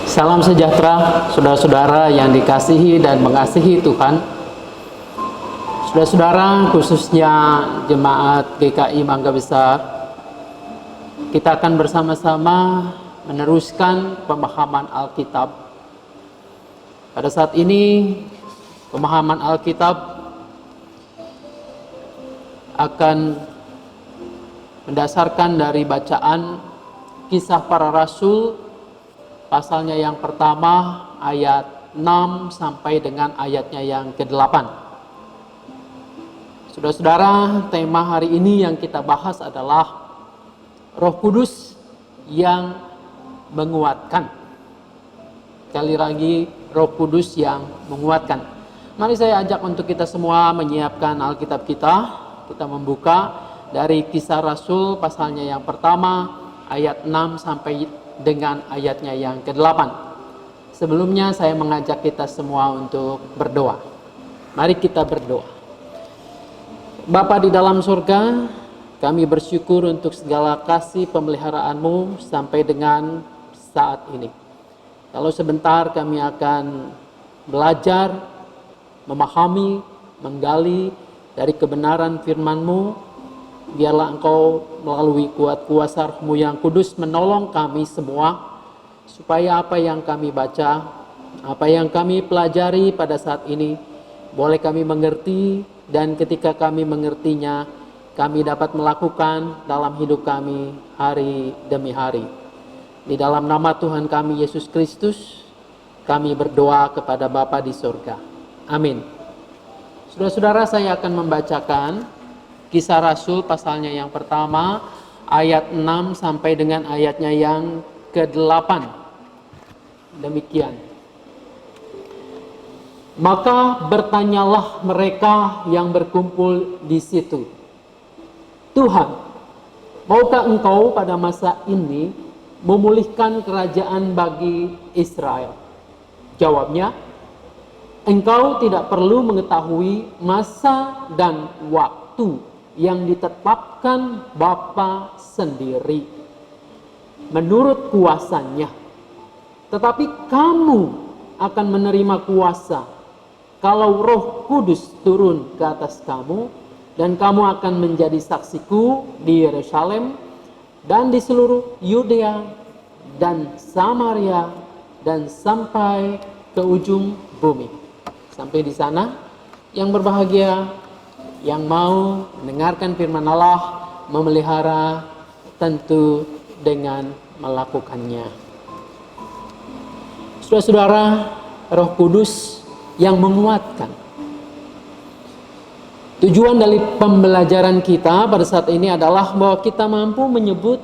Salam sejahtera, saudara-saudara yang dikasihi dan mengasihi Tuhan. Saudara-saudara, khususnya jemaat GKI Mangga Besar, kita akan bersama-sama meneruskan pemahaman Alkitab. Pada saat ini, pemahaman Alkitab akan mendasarkan dari bacaan Kisah Para Rasul, pasalnya yang pertama ayat 6 sampai dengan ayatnya yang ke-8. Saudara-saudara, tema hari ini yang kita bahas adalah Roh Kudus yang menguatkan. Sekali lagi, Roh Kudus yang menguatkan. Mari saya ajak untuk kita semua menyiapkan Alkitab kita. Kita membuka dari Kisah Rasul pasalnya yang pertama ayat 6 sampai dengan ayatnya yang ke-8. Sebelumnya saya mengajak kita semua untuk berdoa. Mari kita berdoa. Bapa di dalam surga, kami bersyukur untuk segala kasih pemeliharaan-Mu sampai dengan saat ini. Kalau sebentar kami akan belajar, memahami, menggali dari kebenaran firman-Mu, biarlah Engkau melalui kuat kuasa Roh-Mu yang kudus menolong kami semua, supaya apa yang kami baca, apa yang kami pelajari pada saat ini, boleh kami mengerti, dan ketika kami mengertinya, kami dapat melakukan dalam hidup kami hari demi hari. Di dalam nama Tuhan kami Yesus Kristus, kami berdoa kepada Bapa di surga. Amin. Saudara-saudara, saya akan membacakan Kisah Rasul pasalnya yang pertama ayat 6 sampai dengan ayatnya yang ke-8. Demikian. Maka bertanyalah mereka yang berkumpul di situ, Tuhan, maukah Engkau pada masa ini memulihkan kerajaan bagi Israel? Jawabnya, Engkau tidak perlu mengetahui masa dan waktu yang ditetapkan Bapa sendiri menurut kuasanya. Tetapi kamu akan menerima kuasa kalau Roh Kudus turun ke atas kamu, dan kamu akan menjadi saksiku di Yerusalem dan di seluruh Yudea dan Samaria dan sampai ke ujung bumi. Sampai di sana, yang berbahagia yang mau mendengarkan firman Allah, memelihara, tentu dengan melakukannya. Saudara-saudara, Roh Kudus yang menguatkan. Tujuan dari pembelajaran kita pada saat ini adalah bahwa kita mampu menyebut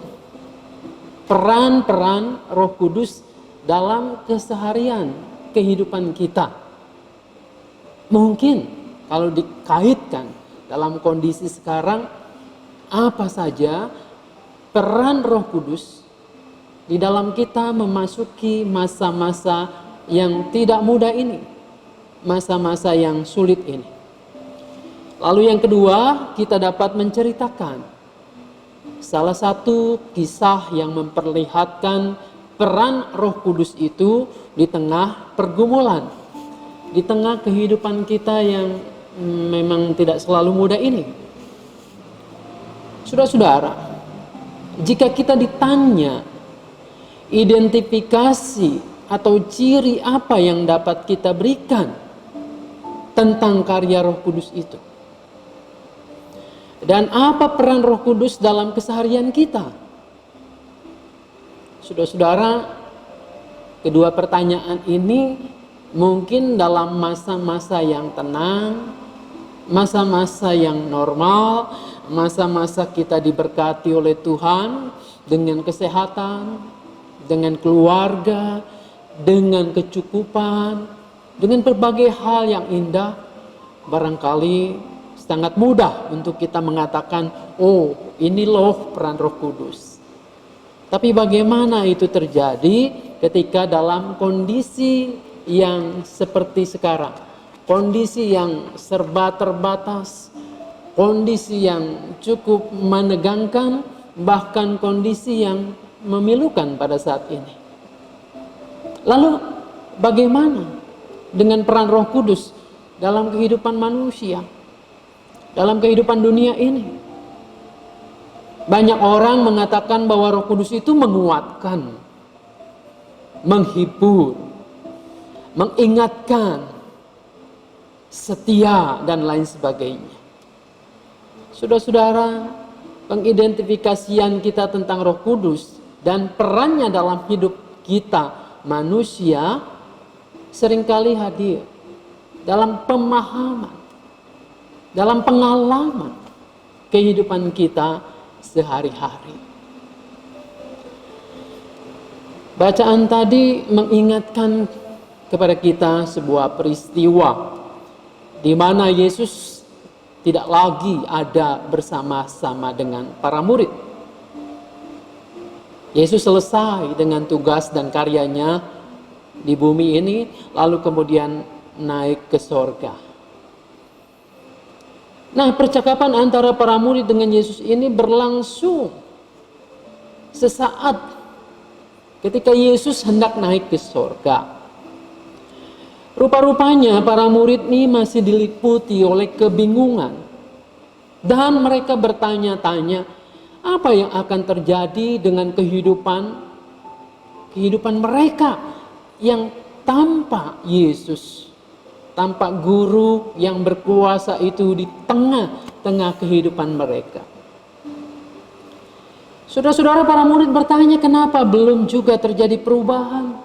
peran-peran Roh Kudus dalam keseharian kehidupan kita. Mungkin kalau dikaitkan dalam kondisi sekarang, apa saja peran Roh Kudus di dalam kita memasuki masa-masa yang tidak mudah ini, masa-masa yang sulit ini. Lalu yang kedua, kita dapat menceritakan salah satu kisah yang memperlihatkan peran Roh Kudus itu di tengah pergumulan, di tengah kehidupan kita yang memang tidak selalu mudah ini. Saudara-saudara, jika kita ditanya identifikasi atau ciri apa yang dapat kita berikan tentang karya Roh Kudus itu, dan apa peran Roh Kudus dalam keseharian kita, saudara-saudara, kedua pertanyaan ini mungkin dalam masa-masa yang tenang, masa-masa yang normal, masa-masa kita diberkati oleh Tuhan dengan kesehatan, dengan keluarga, dengan kecukupan, dengan berbagai hal yang indah, barangkali sangat mudah untuk kita mengatakan, oh ini loh peran Roh Kudus. Tapi bagaimana itu terjadi ketika dalam kondisi yang seperti sekarang? Kondisi yang serba terbatas, kondisi yang cukup menegangkan, bahkan kondisi yang memilukan pada saat ini. Lalu bagaimana dengan peran Roh Kudus dalam kehidupan manusia, dalam kehidupan dunia ini? Banyak orang mengatakan bahwa Roh Kudus itu menguatkan, menghibur, mengingatkan, setia, dan lain sebagainya. Saudara-saudara, pengidentifikasian kita tentang Roh Kudus dan perannya dalam hidup kita manusia seringkali hadir dalam pemahaman, dalam pengalaman kehidupan kita sehari-hari. Bacaan tadi mengingatkan kepada kita sebuah peristiwa di mana Yesus tidak lagi ada bersama-sama dengan para murid. Yesus selesai dengan tugas dan karyanya di bumi ini, lalu kemudian naik ke sorga. Nah, percakapan antara para murid dengan Yesus ini berlangsung sesaat ketika Yesus hendak naik ke sorga. Rupa-rupanya para murid ini masih diliputi oleh kebingungan, dan mereka bertanya-tanya apa yang akan terjadi dengan kehidupan mereka yang tanpa Yesus, tanpa guru yang berkuasa itu di tengah-tengah kehidupan mereka. Saudara-saudara, para murid bertanya kenapa belum juga terjadi perubahan?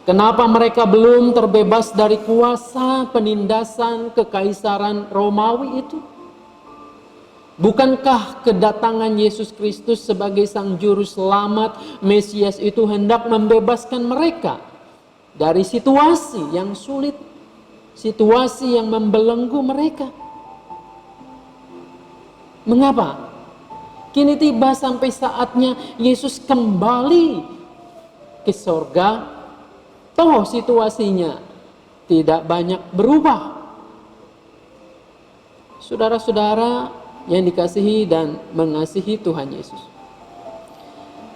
Kenapa mereka belum terbebas dari kuasa penindasan kekaisaran Romawi itu? Bukankah kedatangan Yesus Kristus sebagai Sang Juru Selamat, Mesias itu hendak membebaskan mereka dari situasi yang sulit, situasi yang membelenggu mereka? Mengapa? Kini tiba sampai saatnya Yesus kembali ke sorga, toh situasinya tidak banyak berubah. Saudara-saudara yang dikasihi dan mengasihi Tuhan Yesus,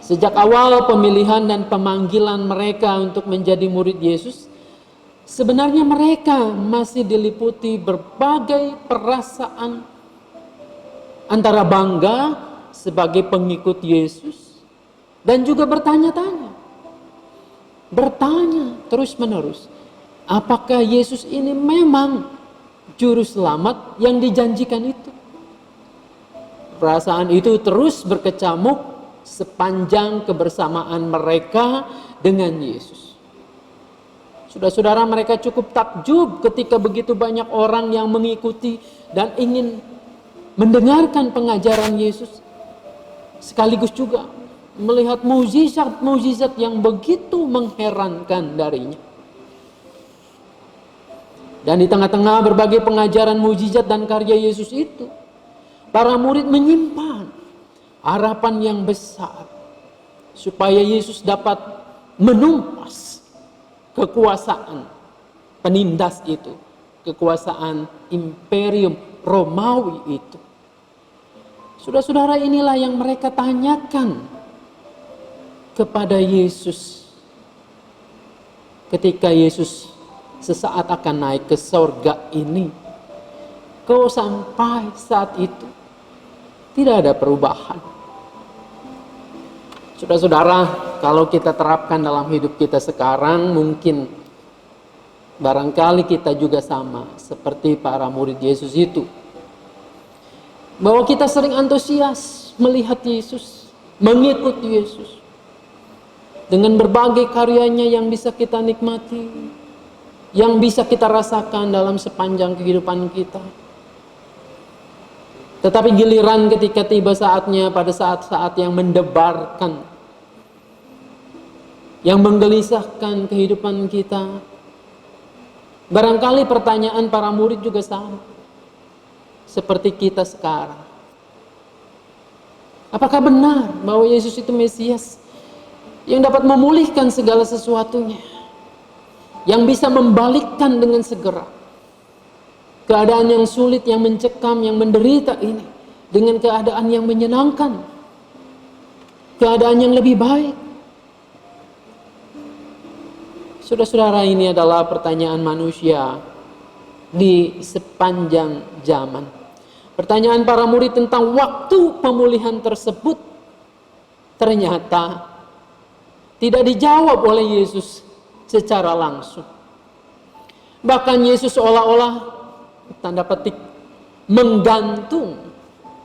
sejak awal pemilihan dan pemanggilan mereka untuk menjadi murid Yesus, sebenarnya mereka masih diliputi berbagai perasaan antara bangga sebagai pengikut Yesus dan juga bertanya terus menerus, apakah Yesus ini memang Juru Selamat yang dijanjikan itu? Perasaan itu terus berkecamuk sepanjang kebersamaan mereka dengan Yesus. Saudara-saudara, mereka cukup takjub ketika begitu banyak orang yang mengikuti dan ingin mendengarkan pengajaran Yesus, sekaligus juga melihat mukjizat yang begitu mengherankan darinya. Dan di tengah-tengah berbagai pengajaran mukjizat dan karya Yesus itu, para murid menyimpan harapan yang besar supaya Yesus dapat menumpas kekuasaan penindas itu, kekuasaan imperium Romawi itu. Saudara-saudara, inilah yang mereka tanyakan kepada Yesus ketika Yesus sesaat akan naik ke sorga ini. Kau sampai saat itu tidak ada perubahan. Saudara-saudara, kalau kita terapkan dalam hidup kita sekarang, mungkin barangkali kita juga sama seperti para murid Yesus itu, bahwa kita sering antusias melihat Yesus, mengikut Yesus, dengan berbagai karyanya yang bisa kita nikmati, yang bisa kita rasakan dalam sepanjang kehidupan kita. Tetapi giliran ketika tiba saatnya, pada saat-saat yang mendebarkan, yang menggelisahkan kehidupan kita, barangkali pertanyaan para murid juga sama seperti kita sekarang. Apakah benar bahwa Yesus itu Mesias yang dapat memulihkan segala sesuatunya, yang bisa membalikkan dengan segera keadaan yang sulit, yang mencekam, yang menderita ini dengan keadaan yang menyenangkan, keadaan yang lebih baik? Saudara-saudara, ini adalah pertanyaan manusia di sepanjang zaman. Pertanyaan para murid tentang waktu pemulihan tersebut ternyata tidak dijawab oleh Yesus secara langsung. Bahkan Yesus seolah-olah, tanda petik, menggantung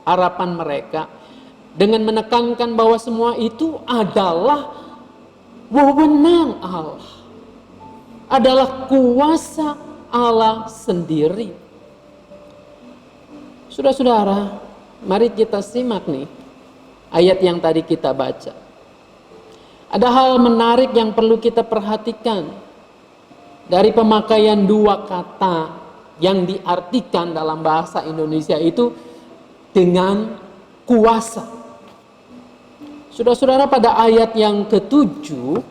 harapan mereka dengan menekankan bahwa semua itu adalah wewenang Allah, adalah kuasa Allah sendiri. Saudara-saudara, mari kita simak nih ayat yang tadi kita baca. Ada hal menarik yang perlu kita perhatikan dari pemakaian dua kata yang diartikan dalam bahasa Indonesia itu dengan kuasa. Saudara-saudara, pada ayat yang ketujuh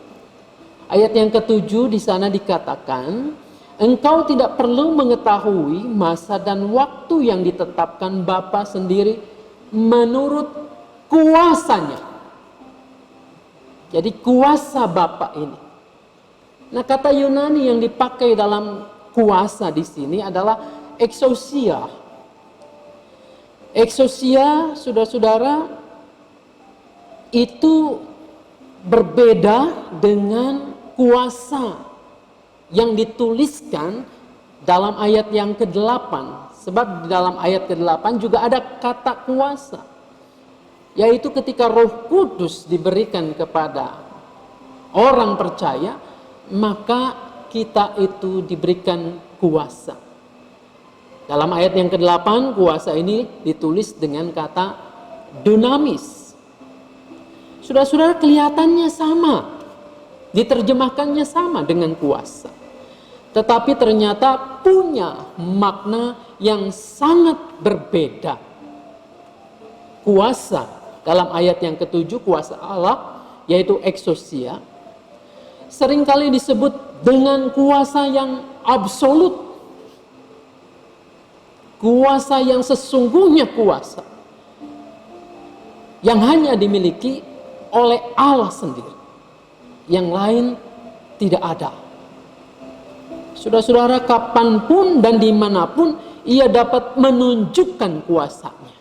di sana dikatakan, engkau tidak perlu mengetahui masa dan waktu yang ditetapkan Bapa sendiri menurut kuasanya. Jadi kuasa Bapa ini. Nah, kata Yunani yang dipakai dalam kuasa di sini adalah exousia. Exousia, saudara-saudara, itu berbeda dengan kuasa yang dituliskan dalam ayat yang ke-8. Sebab di dalam ayat ke-8 juga ada kata kuasa, yaitu ketika Roh Kudus diberikan kepada orang percaya, maka kita itu diberikan kuasa. Dalam ayat yang ke-8, kuasa ini ditulis dengan kata dunamis. Saudara-saudara, kelihatannya sama, diterjemahkannya sama dengan kuasa, tetapi ternyata punya makna yang sangat berbeda. Kuasa dalam ayat yang ke-7, kuasa Allah, yaitu exousia, seringkali disebut dengan kuasa yang absolut, kuasa yang sesungguhnya kuasa, yang hanya dimiliki oleh Allah sendiri, yang lain tidak ada. Saudara-saudara, kapanpun dan dimanapun ia dapat menunjukkan kuasanya.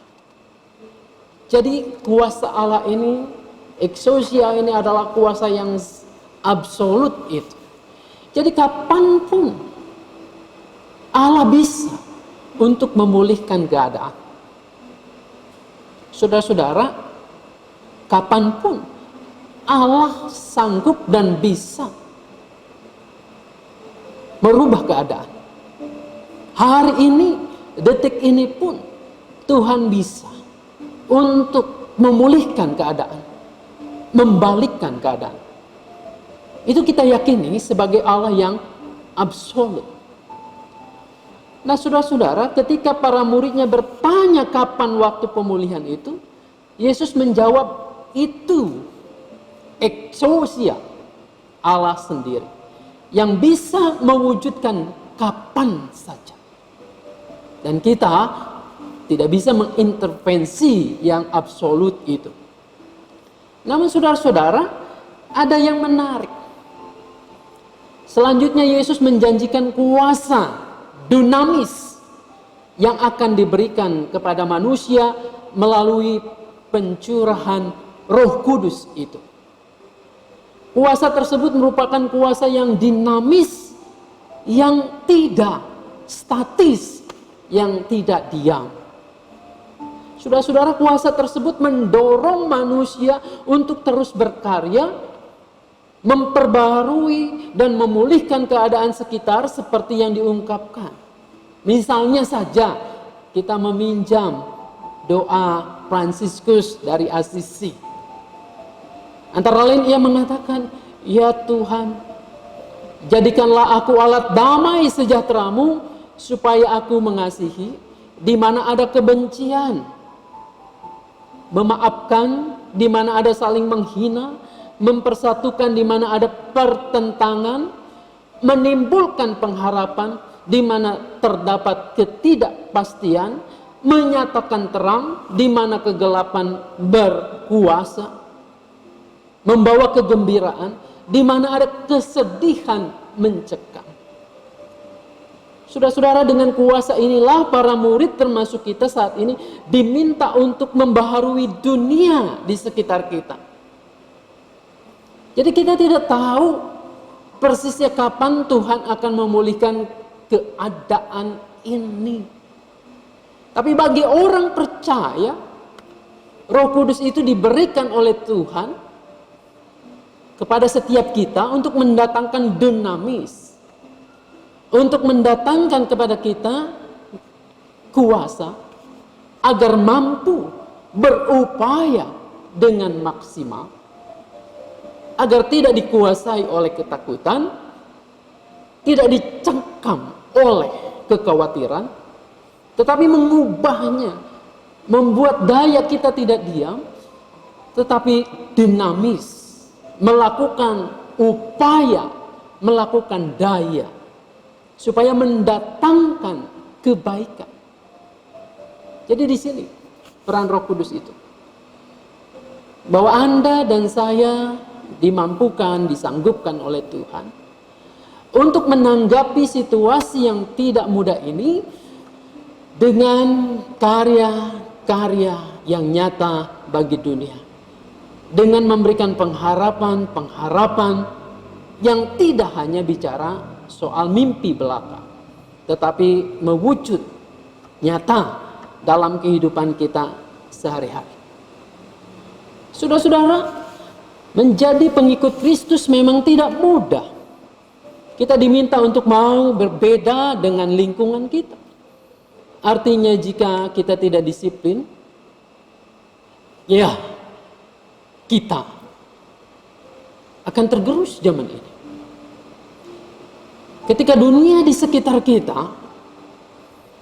Jadi kuasa Allah ini, exousia ini adalah kuasa yang absolut itu. Jadi kapanpun Allah bisa untuk memulihkan keadaan. Saudara-saudara, kapanpun Allah sanggup dan bisa merubah keadaan. Hari ini, detik ini pun Tuhan bisa untuk memulihkan keadaan, membalikkan keadaan. Itu kita yakini sebagai Allah yang absolut. Nah, saudara-saudara, ketika para muridnya bertanya kapan waktu pemulihan itu, Yesus menjawab, itu exousia Allah sendiri yang bisa mewujudkan kapan saja. Dan kita tidak bisa mengintervensi yang absolut itu. Namun saudara-saudara, ada yang menarik. Selanjutnya Yesus menjanjikan kuasa dunamis yang akan diberikan kepada manusia melalui pencurahan Roh Kudus itu. Kuasa tersebut merupakan kuasa yang dinamis, yang tidak statis, yang tidak diam. Saudara-saudara, kuasa tersebut mendorong manusia untuk terus berkarya, memperbarui dan memulihkan keadaan sekitar seperti yang diungkapkan. Misalnya saja kita meminjam doa Fransiskus dari Assisi. Antara lain ia mengatakan, ya Tuhan, jadikanlah aku alat damai sejahtera-Mu supaya aku mengasihi di mana ada kebencian, memaafkan di mana ada saling menghina, mempersatukan di mana ada pertentangan, menimbulkan pengharapan di mana terdapat ketidakpastian, menyatakan terang di mana kegelapan berkuasa, membawa kegembiraan di mana ada kesedihan mencekam. Saudara-saudara, dengan kuasa inilah para murid termasuk kita saat ini diminta untuk membaharui dunia di sekitar kita. Jadi kita tidak tahu persisnya kapan Tuhan akan memulihkan keadaan ini. Tapi bagi orang percaya, Roh Kudus itu diberikan oleh Tuhan kepada setiap kita untuk mendatangkan dinamis, untuk mendatangkan kepada kita kuasa agar mampu berupaya dengan maksimal, agar tidak dikuasai oleh ketakutan, tidak dicengkam oleh kekhawatiran, tetapi mengubahnya, membuat daya kita tidak diam, tetapi dinamis, melakukan upaya, melakukan daya, supaya mendatangkan kebaikan. Jadi di sini peran Roh Kudus itu, bahwa Anda dan saya dimampukan, disanggupkan oleh Tuhan untuk menanggapi situasi yang tidak mudah ini dengan karya-karya yang nyata bagi dunia, dengan memberikan pengharapan yang tidak hanya bicara soal mimpi belaka, tetapi mewujud nyata dalam kehidupan kita sehari-hari. Saudara-saudara, menjadi pengikut Kristus memang tidak mudah. Kita diminta untuk mau berbeda dengan lingkungan kita. Artinya jika kita tidak disiplin, ya kita akan tergerus zaman ini. Ketika dunia di sekitar kita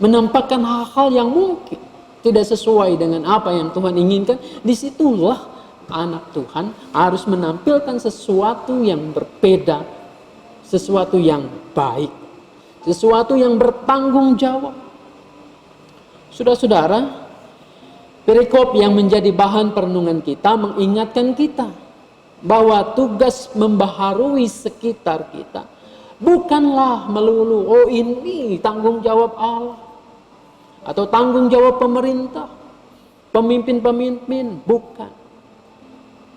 menampakkan hal-hal yang mungkin tidak sesuai dengan apa yang Tuhan inginkan, disitulah anak Tuhan harus menampilkan sesuatu yang berbeda, sesuatu yang baik, sesuatu yang bertanggung jawab. Saudara-saudara, perikop yang menjadi bahan perenungan kita mengingatkan kita bahwa tugas membaharui sekitar kita bukanlah melulu, oh ini tanggung jawab Allah atau tanggung jawab pemerintah, pemimpin-pemimpin, bukan.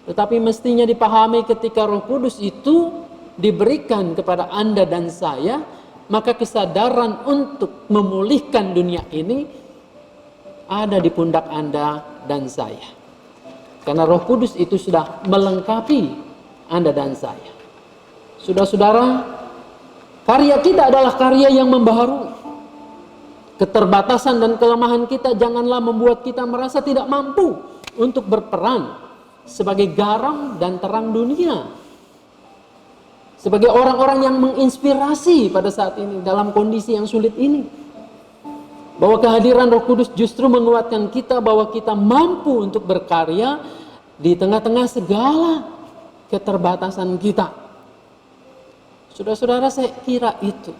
Tetapi mestinya dipahami ketika Roh Kudus itu diberikan kepada Anda dan saya, maka kesadaran untuk memulihkan dunia ini ada di pundak Anda dan saya. Karena Roh Kudus itu sudah melengkapi Anda dan saya. Saudara-saudara, karya kita adalah karya yang membaharui. Keterbatasan dan kelemahan kita janganlah membuat kita merasa tidak mampu untuk berperan sebagai garam dan terang dunia, sebagai orang-orang yang menginspirasi pada saat ini dalam kondisi yang sulit ini. Bahwa kehadiran Roh Kudus justru menguatkan kita bahwa kita mampu untuk berkarya di tengah-tengah segala keterbatasan kita. Saudara-saudara, saya kira itu.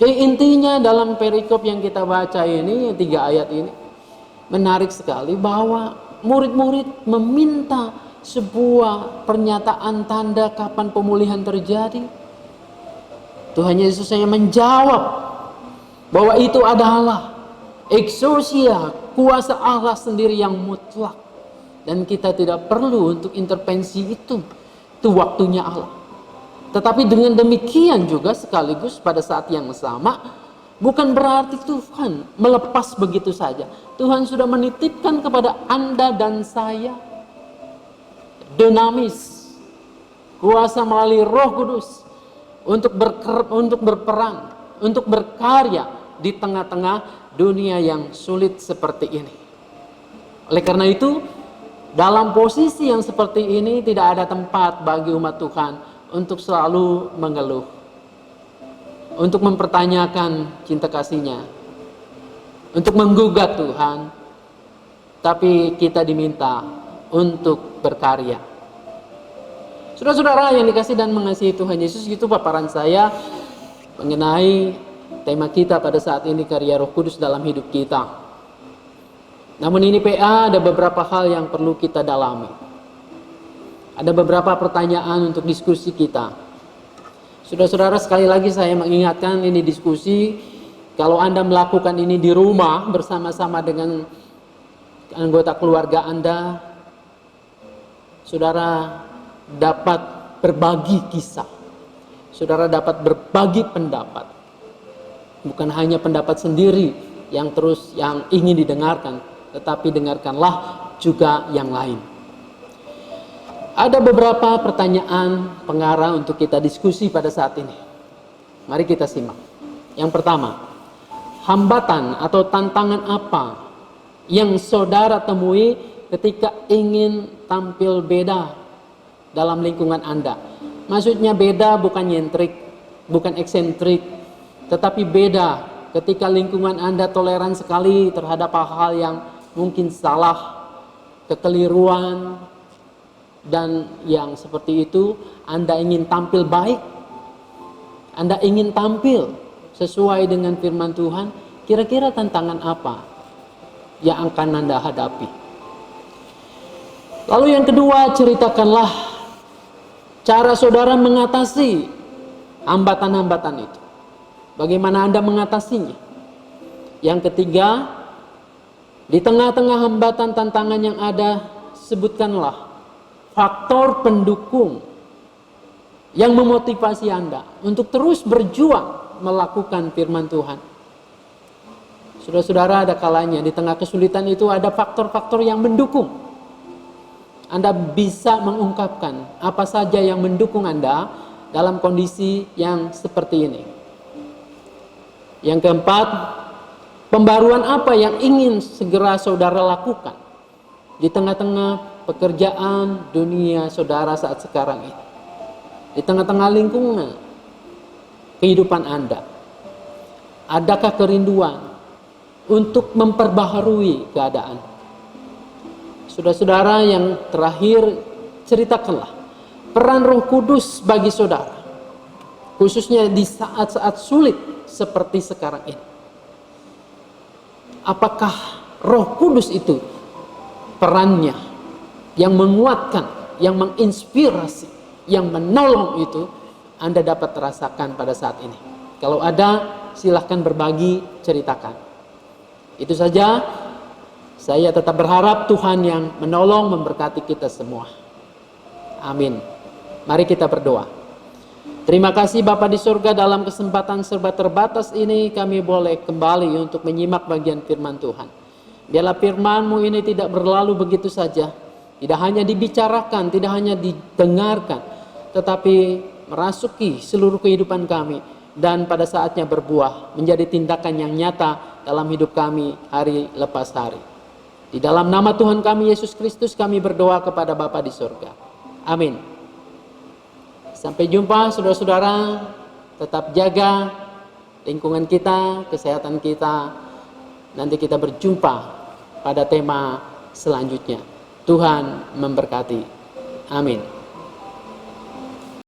Jadi intinya dalam perikop yang kita baca ini, 3 ayat ini, menarik sekali bahwa murid-murid meminta sebuah pernyataan tanda kapan pemulihan terjadi. Tuhan Yesus hanya menjawab bahwa itu adalah exousia, kuasa Allah sendiri yang mutlak. Dan kita tidak perlu untuk intervensi itu waktunya Allah. Tetapi dengan demikian juga sekaligus pada saat yang sama, bukan berarti Tuhan melepas begitu saja. Tuhan sudah menitipkan kepada Anda dan saya dinamis, kuasa melalui Roh Kudus untuk berperan, untuk berkarya di tengah-tengah dunia yang sulit seperti ini. Oleh karena itu, dalam posisi yang seperti ini tidak ada tempat bagi umat Tuhan untuk selalu mengeluh, untuk mempertanyakan cinta kasih-Nya, untuk menggugat Tuhan. Tapi kita diminta untuk berkarya. Saudara-saudara yang dikasih dan mengasihi Tuhan Yesus, itu paparan saya mengenai tema kita pada saat ini, karya Roh Kudus dalam hidup kita. Namun ini PA, ada beberapa hal yang perlu kita dalami. Ada beberapa pertanyaan untuk diskusi kita. Saudara-saudara, sekali lagi saya mengingatkan, ini diskusi. Kalau Anda melakukan ini di rumah bersama-sama dengan anggota keluarga Anda, saudara dapat berbagi kisah, saudara dapat berbagi pendapat. Bukan hanya pendapat sendiri yang ingin didengarkan, tetapi dengarkanlah juga yang lain. Ada beberapa pertanyaan pengarah untuk kita diskusi pada saat ini. Mari kita simak. Yang pertama, hambatan atau tantangan apa yang saudara temui ketika ingin tampil beda dalam lingkungan Anda? Maksudnya beda bukan nyentrik, bukan eksentrik, tetapi beda ketika lingkungan Anda toleran sekali terhadap hal-hal yang mungkin salah, kekeliruan, dan yang seperti itu. Anda ingin tampil baik, Anda ingin tampil sesuai dengan firman Tuhan. Kira-kira tantangan apa yang akan Anda hadapi? Lalu yang kedua, ceritakanlah cara saudara mengatasi hambatan-hambatan itu. Bagaimana Anda mengatasinya? Yang ketiga, di tengah-tengah hambatan tantangan yang ada, sebutkanlah faktor pendukung yang memotivasi Anda untuk terus berjuang melakukan firman Tuhan. Saudara-saudara, ada kalanya di tengah kesulitan itu ada faktor-faktor yang mendukung. Anda bisa mengungkapkan apa saja yang mendukung Anda dalam kondisi yang seperti ini. Yang keempat, pembaruan apa yang ingin segera saudara lakukan di tengah-tengah pekerjaan dunia saudara saat sekarang ini, di tengah-tengah lingkungan kehidupan Anda? Adakah kerinduan untuk memperbaharui keadaan? Saudara-saudara, yang terakhir, ceritakanlah peran Roh Kudus bagi saudara, khususnya di saat-saat sulit seperti sekarang ini. Apakah Roh Kudus itu perannya yang menguatkan, yang menginspirasi, yang menolong itu Anda dapat rasakan pada saat ini? Kalau ada, silahkan berbagi, ceritakan. Itu saja. Saya tetap berharap Tuhan yang menolong memberkati kita semua. Amin. Mari kita berdoa. Terima kasih Bapa di surga, dalam kesempatan serba terbatas ini kami boleh kembali untuk menyimak bagian firman Tuhan. Biarlah firman-Mu ini tidak berlalu begitu saja, tidak hanya dibicarakan, tidak hanya didengarkan, tetapi merasuki seluruh kehidupan kami dan pada saatnya berbuah menjadi tindakan yang nyata dalam hidup kami hari lepas hari. Di dalam nama Tuhan kami Yesus Kristus kami berdoa kepada Bapa di surga. Amin. Sampai jumpa saudara-saudara. Tetap jaga lingkungan kita, kesehatan kita. Nanti kita berjumpa pada tema selanjutnya. Tuhan memberkati. Amin.